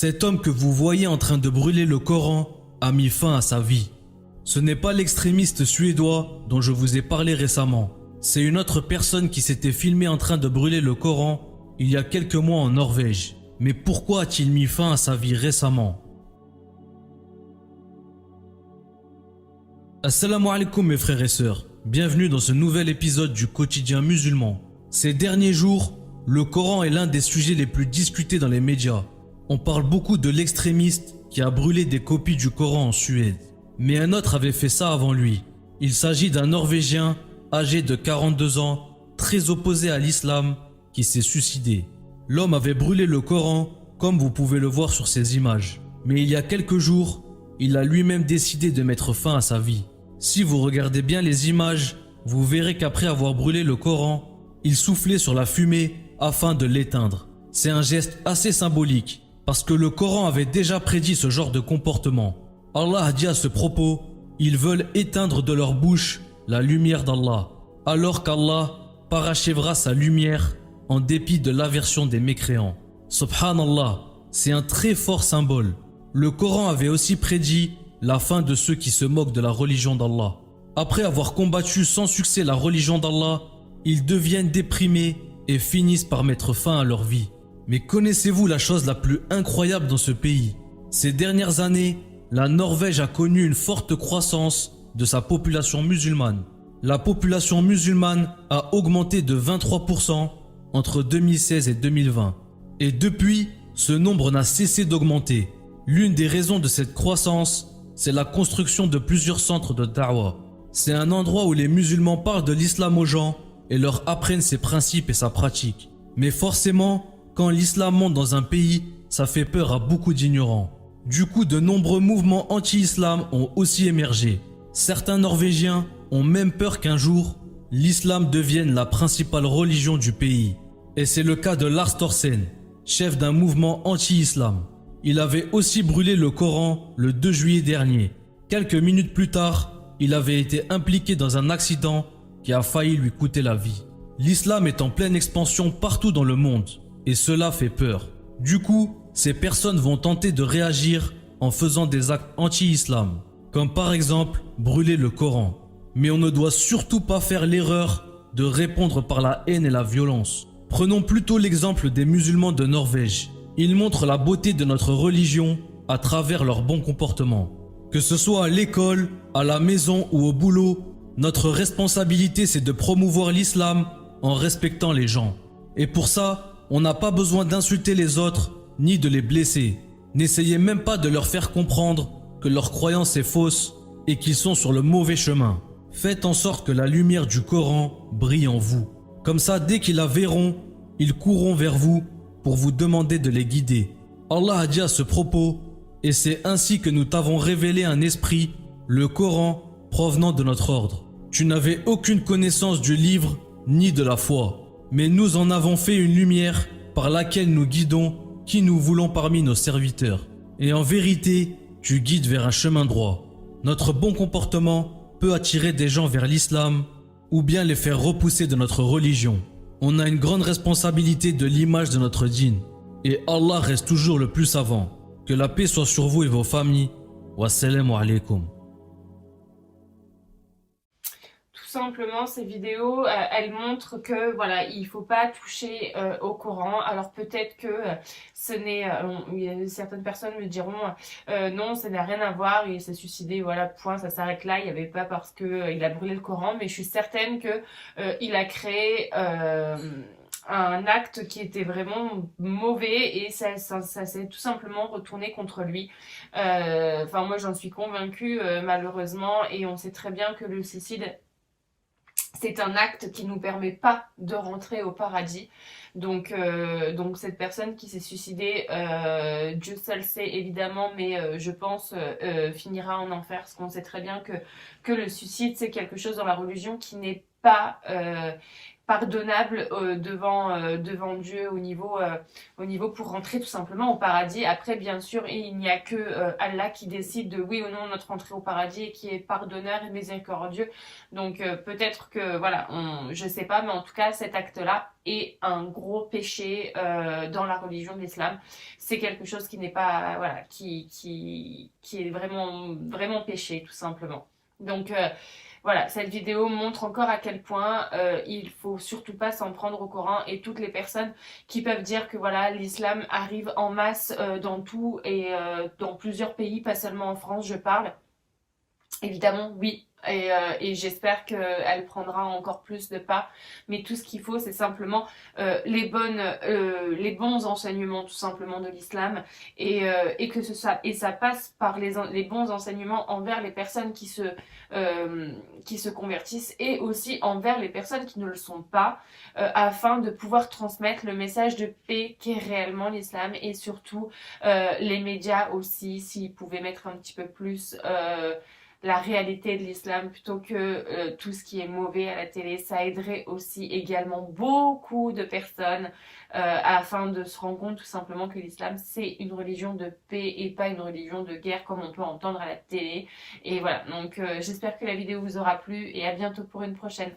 Cet homme que vous voyez en train de brûler le Coran a mis fin à sa vie. Ce n'est pas l'extrémiste suédois dont je vous ai parlé récemment. C'est une autre personne qui s'était filmée en train de brûler le Coran il y a quelques mois en Norvège. Mais pourquoi a-t-il mis fin à sa vie récemment? Assalamu alaikum mes frères et sœurs. Bienvenue dans ce nouvel épisode du quotidien musulman. Ces derniers jours, le Coran est l'un des sujets les plus discutés dans les médias. On parle beaucoup de l'extrémiste qui a brûlé des copies du Coran en Suède. Mais un autre avait fait ça avant lui. Il s'agit d'un Norvégien âgé de 42 ans, très opposé à l'islam, qui s'est suicidé. L'homme avait brûlé le Coran, comme vous pouvez le voir sur ces images. Mais il y a quelques jours, il a lui-même décidé de mettre fin à sa vie. Si vous regardez bien les images, vous verrez qu'après avoir brûlé le Coran, il soufflait sur la fumée afin de l'éteindre. C'est un geste assez symbolique, parce que le Coran avait déjà prédit ce genre de comportement. Allah a dit à ce propos, ils veulent éteindre de leur bouche la lumière d'Allah, alors qu'Allah parachèvera sa lumière en dépit de l'aversion des mécréants. Subhanallah, c'est un très fort symbole. Le Coran avait aussi prédit la fin de ceux qui se moquent de la religion d'Allah. Après avoir combattu sans succès la religion d'Allah, ils deviennent déprimés et finissent par mettre fin à leur vie. Mais connaissez-vous la chose la plus incroyable dans ce pays? Ces dernières années, la Norvège a connu une forte croissance de sa population musulmane. La population musulmane a augmenté de 23% entre 2016 et 2020. Et depuis, ce nombre n'a cessé d'augmenter. L'une des raisons de cette croissance, c'est la construction de plusieurs centres de da'wah. C'est un endroit où les musulmans parlent de l'islam aux gens et leur apprennent ses principes et sa pratique. Mais forcément, quand l'islam monte dans un pays, ça fait peur à beaucoup d'ignorants. Du coup, de nombreux mouvements anti-islam ont aussi émergé. Certains Norvégiens ont même peur qu'un jour, l'islam devienne la principale religion du pays. Et c'est le cas de Lars Thorsen, chef d'un mouvement anti-islam. Il avait aussi brûlé le Coran le 2 juillet dernier. Quelques minutes plus tard, il avait été impliqué dans un accident qui a failli lui coûter la vie. L'islam est en pleine expansion partout dans le monde et cela fait peur. Du coup, ces personnes vont tenter de réagir en faisant des actes anti-islam, comme par exemple brûler le Coran. Mais on ne doit surtout pas faire l'erreur de répondre par la haine et la violence. Prenons plutôt l'exemple des musulmans de Norvège. Ils montrent la beauté de notre religion à travers leur bon comportement. Que ce soit à l'école, à la maison ou au boulot, notre responsabilité c'est de promouvoir l'islam en respectant les gens. Et pour ça, on n'a pas besoin d'insulter les autres ni de les blesser. N'essayez même pas de leur faire comprendre que leur croyance est fausse et qu'ils sont sur le mauvais chemin. Faites en sorte que la lumière du Coran brille en vous. Comme ça, dès qu'ils la verront, ils courront vers vous pour vous demander de les guider. Allah a dit à ce propos, et c'est ainsi que nous t'avons révélé un esprit, le Coran, provenant de notre ordre. Tu n'avais aucune connaissance du livre ni de la foi, mais nous en avons fait une lumière par laquelle nous guidons qui nous voulons parmi nos serviteurs. Et en vérité, tu guides vers un chemin droit. Notre bon comportement peut attirer des gens vers l'islam ou bien les faire repousser de notre religion. On a une grande responsabilité de l'image de notre dîn. Et Allah reste toujours le plus savant. Que la paix soit sur vous et vos familles. Wassalamu alaikum. Tout simplement, ces vidéos, elles montrent que voilà, il faut pas toucher au Coran. Alors peut-être que ce n'est, certaines personnes me diront non, ça n'a rien à voir, il s'est suicidé, voilà, point, ça s'arrête là. Il n'y avait pas parce que il a brûlé le Coran, mais je suis certaine que il a créé un acte qui était vraiment mauvais et ça s'est tout simplement retourné contre lui. Enfin, moi, j'en suis convaincue, malheureusement, et on sait très bien que le suicide, c'est un acte qui nous permet pas de rentrer au paradis. Donc cette personne qui s'est suicidée, Dieu seul sait évidemment, mais je pense finira en enfer, parce qu'on sait très bien que le suicide c'est quelque chose dans la religion qui n'est pas pardonnable devant Dieu au niveau pour rentrer tout simplement au paradis. Après, bien sûr, il n'y a que Allah qui décide de oui ou non notre entrée au paradis et qui est pardonneur et miséricordieux. Donc peut-être que, voilà, je sais pas, mais en tout cas, cet acte-là est un gros péché dans la religion de l'islam. C'est quelque chose qui n'est pas, voilà, qui est vraiment, vraiment péché, tout simplement. Donc, voilà, cette vidéo montre encore à quel point il faut surtout pas s'en prendre au Coran et toutes les personnes qui peuvent dire que voilà l'islam arrive en masse dans tout et dans plusieurs pays, pas seulement en France, je parle. Évidemment, oui. Et j'espère qu'elle prendra encore plus de pas. Mais tout ce qu'il faut, c'est simplement les bons enseignements, tout simplement, de l'islam. Et que et ça passe par les bons enseignements envers les personnes qui se convertissent et aussi envers les personnes qui ne le sont pas, afin de pouvoir transmettre le message de paix qu'est réellement l'islam. Et surtout, les médias aussi, s'ils pouvaient mettre un petit peu plus la réalité de l'islam plutôt que tout ce qui est mauvais à la télé. Ça aiderait aussi également beaucoup de personnes afin de se rendre compte tout simplement que l'islam c'est une religion de paix et pas une religion de guerre comme on peut entendre à la télé. Et voilà, donc j'espère que la vidéo vous aura plu et à bientôt pour une prochaine.